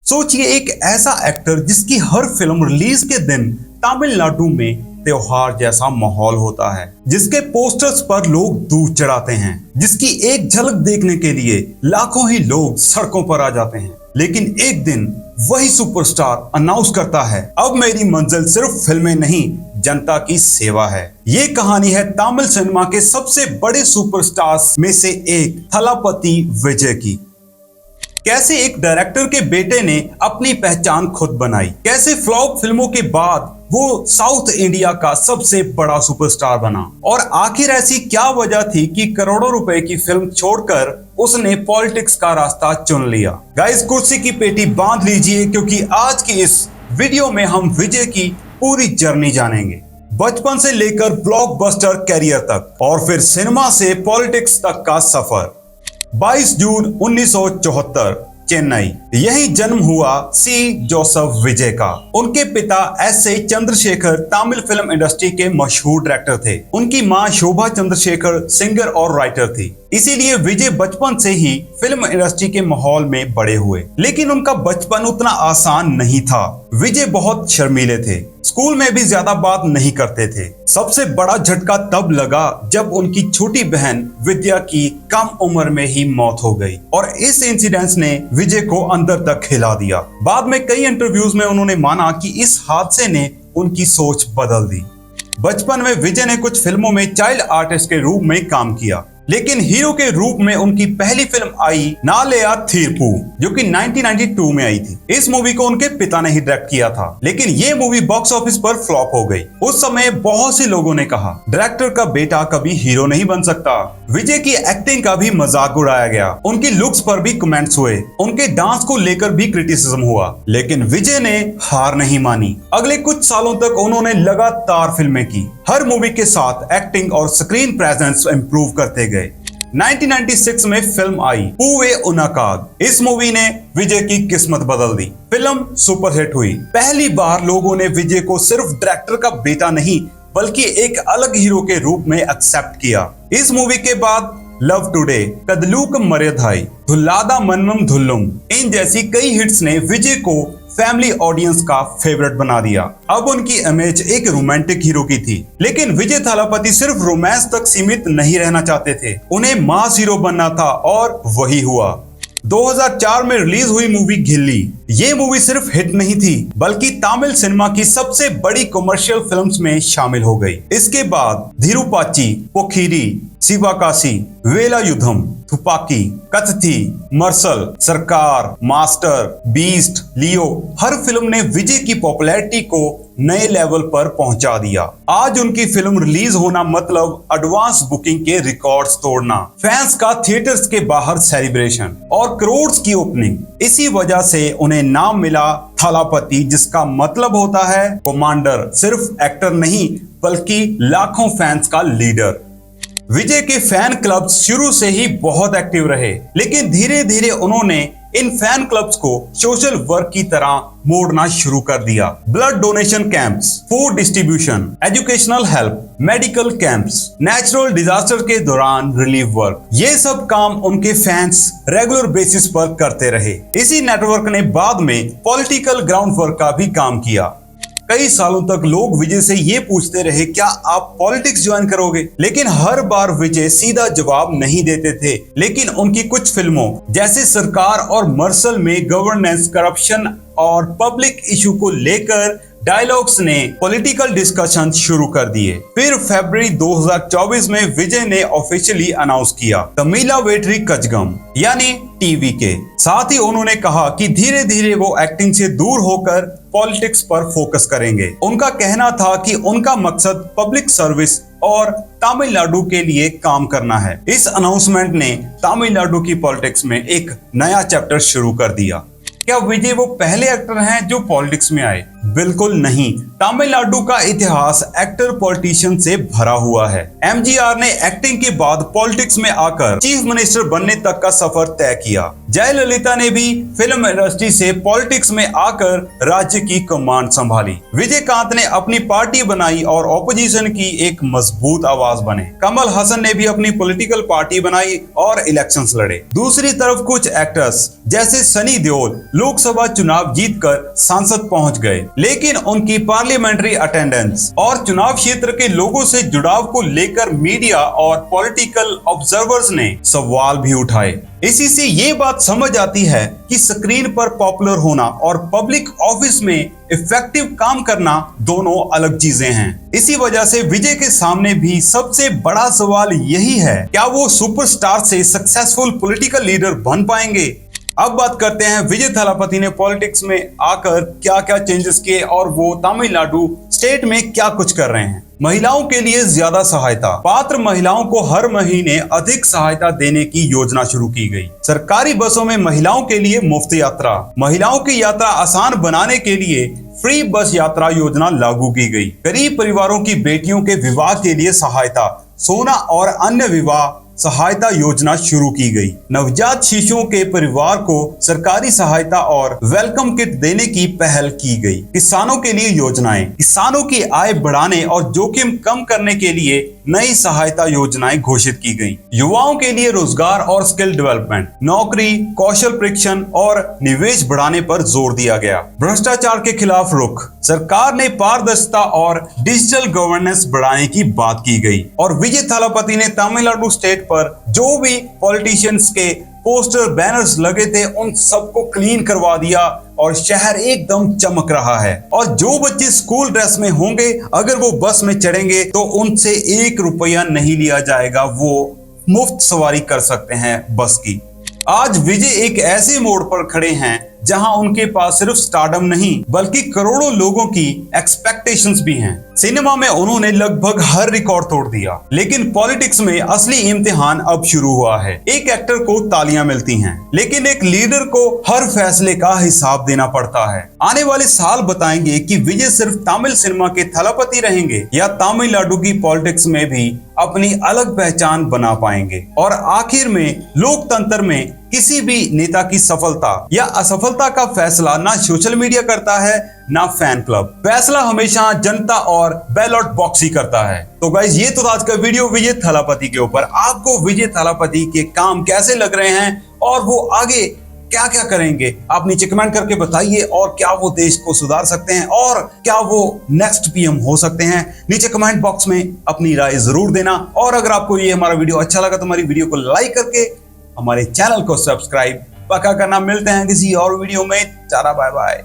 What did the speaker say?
सोचिए एक ऐसा एक्टर जिसकी हर फिल्म रिलीज के दिन तमिलनाडु में त्योहार जैसा माहौल होता है, जिसके पोस्टर्स पर लोग दूध चढ़ाते हैं, जिसकी एक झलक देखने के लिए लाखों ही लोग सड़कों पर आ जाते हैं। लेकिन एक दिन वही सुपरस्टार अनाउंस करता है, अब मेरी मंजिल सिर्फ फिल्में नहीं, जनता की सेवा है। ये कहानी है तमिल सिनेमा के सबसे बड़े सुपरस्टार्स में से एक थलापति विजय की। कैसे एक डायरेक्टर के बेटे ने अपनी पहचान खुद बनाई, कैसे फ्लॉप फिल्मों के बाद वो साउथ इंडिया का सबसे बड़ा सुपरस्टार बना, और आखिर ऐसी क्या वजह थी कि करोड़ों रुपए की फिल्म छोड़कर उसने पॉलिटिक्स का रास्ता चुन लिया। गाइस, कुर्सी की पेटी बांध लीजिए, क्योंकि आज की इस वीडियो में हम विजय की पूरी जर्नी जानेंगे, बचपन से लेकर ब्लॉकबस्टर कैरियर तक और फिर सिनेमा से पॉलिटिक्स तक का सफर। 22 जून 1974 चेन्नई, यही जन्म हुआ सी जोसेफ विजय का। उनके पिता एस.ए. चंद्रशेखर तमिल फिल्म इंडस्ट्री के मशहूर डायरेक्टर थे। उनकी मां शोभा चंद्रशेखर सिंगर और राइटर थी, इसीलिए विजय बचपन से ही फिल्म इंडस्ट्री के माहौल में बड़े हुए। लेकिन उनका बचपन उतना आसान नहीं था। विजय बहुत शर्मीले थे, स्कूल में भी ज्यादा बात नहीं करते थे। सबसे बड़ा झटका तब लगा जब उनकी छोटी बहन विद्या की कम उम्र में ही मौत हो गई, और इस इंसिडेंस ने विजय को अंदर तक हिला दिया। बाद में कई इंटरव्यूज में उन्होंने माना कि इस हादसे ने उनकी सोच बदल दी। बचपन में विजय ने कुछ फिल्मों में चाइल्ड आर्टिस्ट के रूप में काम किया, लेकिन हीरो के रूप में उनकी पहली फिल्म आई नालेया थीरपू, जो कि 1992 में आई थी। इस मूवी को उनके पिता ने ही डायरेक्ट किया था, लेकिन ये मूवी बॉक्स ऑफिस पर फ्लॉप हो गई। उस समय बहुत से लोगों ने कहा, डायरेक्टर का बेटा कभी हीरो नहीं बन सकता। विजय की एक्टिंग का भी मजाक उड़ाया गया, उनकी लुक्स पर भी कमेंट्स हुए, उनके डांस को लेकर भी क्रिटिसिज्म हुआ। लेकिन विजय ने हार नहीं मानी। अगले कुछ सालों तक उन्होंने लगातार फिल्में की, हर मूवी के साथ एक्टिंग और स्क्रीन प्रेजेंस इंप्रूव करते गए। 1996 में फिल्म आई पूवे उनाकाग। इस मूवी ने विजय की किस्मत बदल दी। फिल्म सुपरहिट हुई। पहली बार लोगों ने विजय को सिर्फ डायरेक्टर का बेटा नहीं, बल्कि एक अलग हीरो के रूप में एक्सेप्ट किया। इस मूवी के बाद लव टुडे, कदलूक मर्यादाई, धुल्लादा मनमम धुल्लुम, इन जैसी कई हिट्स ने विजय को फैमिली ऑडियंस का फेवरेट बना दिया। अब उनकी इमेज एक रोमांटिक हीरो की थी, लेकिन विजय थालापति सिर्फ रोमांस तक सीमित नहीं रहना चाहते थे, उन्हें मास हीरो बनना था, और वही हुआ। 2004 में रिलीज हुई मूवी गिल्ली। ये मूवी सिर्फ हिट नहीं थी, बल्कि तमिल सिनेमा की सबसे बड़ी कमर्शियल फिल्म्स में शामिल हो गई। इसके बाद धीरुपाची, पोखिरी, शिवाकाशी, वेलायुधम, थुपाकी, कथथी, मर्सल, सरकार, मास्टर, बीस्ट, लियो, हर फिल्म ने विजय की पॉपुलैरिटी को नए लेवल पर पहुंचा दिया। आज उनकी फिल्म रिलीज होना मतलब एडवांस बुकिंग के रिकॉर्ड्स तोड़ना, फैंस का थिएटर्स के बाहर सेलिब्रेशन और करोड़ की ओपनिंग। इसी वजह से उन्हें नाम मिला थलापति, जिसका मतलब होता है कमांडर, सिर्फ एक्टर नहीं बल्कि लाखों फैंस का लीडर। विजय के फैन क्लब्स शुरू से ही बहुत एक्टिव रहे, लेकिन धीरे धीरे उन्होंने इन फैन क्लब्स को सोशल वर्क की तरह मोड़ना शुरू कर दिया। Blood donation camps, food distribution, educational help, medical camps, natural disaster के दौरान रिलीफ वर्क, ये सब काम उनके फैंस रेगुलर बेसिस पर करते रहे। इसी नेटवर्क ने बाद में पॉलिटिकल ग्राउंड वर्क का भी काम किया। कई सालों तक लोग विजय से ये पूछते रहे, क्या आप पॉलिटिक्स ज्वाइन करोगे? लेकिन हर बार विजय सीधा जवाब नहीं देते थे। लेकिन उनकी कुछ फिल्मों जैसे सरकार और मर्सल में गवर्नेंस, करप्शन और पब्लिक इशू को लेकर डायलॉग्स ने पॉलिटिकल डिस्कशन शुरू कर दिए। फिर फरवरी 2024 में विजय ने ऑफिशियली अनाउंस किया तमिला वेट्री कजगम, यानी टीवी के। साथ ही उन्होंने कहा कि धीरे धीरे वो एक्टिंग से दूर होकर पॉलिटिक्स पर फोकस करेंगे। उनका कहना था कि उनका मकसद पब्लिक सर्विस और तमिलनाडु के लिए काम करना है। इस अनाउंसमेंट ने तमिलनाडु की पॉलिटिक्स में एक नया चैप्टर शुरू कर दिया। क्या विजय वो पहले एक्टर हैं जो पॉलिटिक्स में आए? बिल्कुल नहीं। तमिलनाडु का इतिहास एक्टर पॉलिटिशियन से भरा हुआ है। एमजीआर ने एक्टिंग के बाद पॉलिटिक्स में आकर चीफ मिनिस्टर बनने तक का सफर तय किया। जयललिता ने भी फिल्म इंडस्ट्री से पॉलिटिक्स में आकर राज्य की कमान संभाली। विजयकांत ने अपनी पार्टी बनाई और ऑपोजिशन की एक मजबूत आवाज बने। कमल हसन ने भी अपनी पॉलिटिकल पार्टी बनाई और इलेक्शंस लड़े। दूसरी तरफ कुछ एक्टर्स जैसे सनी देओल लोकसभा चुनाव जीतकर सांसद पहुंच गए, लेकिन उनकी पार्लियामेंट्री अटेंडेंस और चुनाव क्षेत्र के लोगों से जुड़ाव को लेकर मीडिया और पॉलिटिकल ऑब्जर्वर्स ने सवाल भी उठाए। इसी से ये बात समझ आती है कि स्क्रीन पर पॉपुलर होना और पब्लिक ऑफिस में इफेक्टिव काम करना दोनों अलग चीजें हैं। इसी वजह से विजय के सामने भी सबसे बड़ा सवाल यही है, क्या वो सुपरस्टार से सक्सेसफुल पॉलिटिकल लीडर बन पाएंगे। अब बात करते हैं विजय थालापति ने पॉलिटिक्स में आकर क्या क्या चेंजेस किए और वो तमिलनाडु स्टेट में क्या कुछ कर रहे हैं। महिलाओं के लिए ज्यादा सहायता। पात्र महिलाओं को हर महीने अधिक सहायता देने की योजना शुरू की गई। सरकारी बसों में महिलाओं के लिए मुफ्त यात्रा। महिलाओं की यात्रा आसान बनाने के लिए फ्री बस यात्रा योजना लागू की गई। गरीब परिवारों की बेटियों के विवाह के लिए सहायता, सोना और अन्य विवाह सहायता योजना शुरू की गई। नवजात शिशुओं के परिवार को सरकारी सहायता और वेलकम किट देने की पहल की गई। किसानों के लिए योजनाएं। किसानों की आय बढ़ाने और जोखिम कम करने के लिए नई सहायता योजनाएं घोषित की गई। युवाओं के लिए रोजगार और स्किल डेवलपमेंट, नौकरी, कौशल प्रशिक्षण और निवेश बढ़ाने पर जोर दिया गया। भ्रष्टाचार के खिलाफ रुख। सरकार ने पारदर्शिता और डिजिटल गवर्नेंस बढ़ाने की बात की गई। और विजय थालापति ने तमिलनाडु स्टेट पर जो भी पॉलिटिशियंस के पोस्टर बैनर्स लगे थे उन सबको क्लीन करवा दिया और शहर एकदम चमक रहा है। और जो बच्चे स्कूल ड्रेस में होंगे अगर वो बस में चढ़ेंगे तो उनसे 1 रुपया नहीं लिया जाएगा, वो मुफ्त सवारी कर सकते हैं बस की। आज विजय एक ऐसे मोड़ पर खड़े हैं जहां उनके पास सिर्फ स्टारडम नहीं बल्कि करोड़ों लोगों की एक्सपेक्टेशंस भी हैं। सिनेमा में उन्होंने लगभग हर रिकॉर्ड तोड़ दिया, लेकिन पॉलिटिक्स में असली इम्तिहान अब शुरू हुआ है। एक एक्टर को तालियां मिलती हैं, लेकिन एक लीडर को हर फैसले का हिसाब देना पड़ता है। आने वाले साल बताएंगे कि विजय सिर्फ तमिल सिनेमा के थलापति रहेंगे या तमिलनाडु की पॉलिटिक्स में भी अपनी अलग पहचान बना पाएंगे। और आखिर में लोकतंत्र में किसी भी नेता की सफलता या असफलता का फैसला ना सोशल मीडिया करता है ना फैन क्लब, फैसला हमेशा जनता और बैलेट बॉक्स ही करता है। तो गाइस ये तो आज का वीडियो विजय थालापति के ऊपर। आपको विजय थालापति के काम कैसे लग रहे हैं और वो आगे क्या क्या करेंगे आप नीचे कमेंट करके बताइए। और क्या वो देश को सुधार सकते हैं और क्या वो नेक्स्ट पीएम हो सकते हैं, नीचे कमेंट बॉक्स में अपनी राय जरूर देना। और अगर आपको ये हमारा वीडियो अच्छा लगा तो हमारी वीडियो को लाइक करके हमारे चैनल को सब्सक्राइब पक्का करना। मिलते हैं किसी और वीडियो में। Tata bye bye.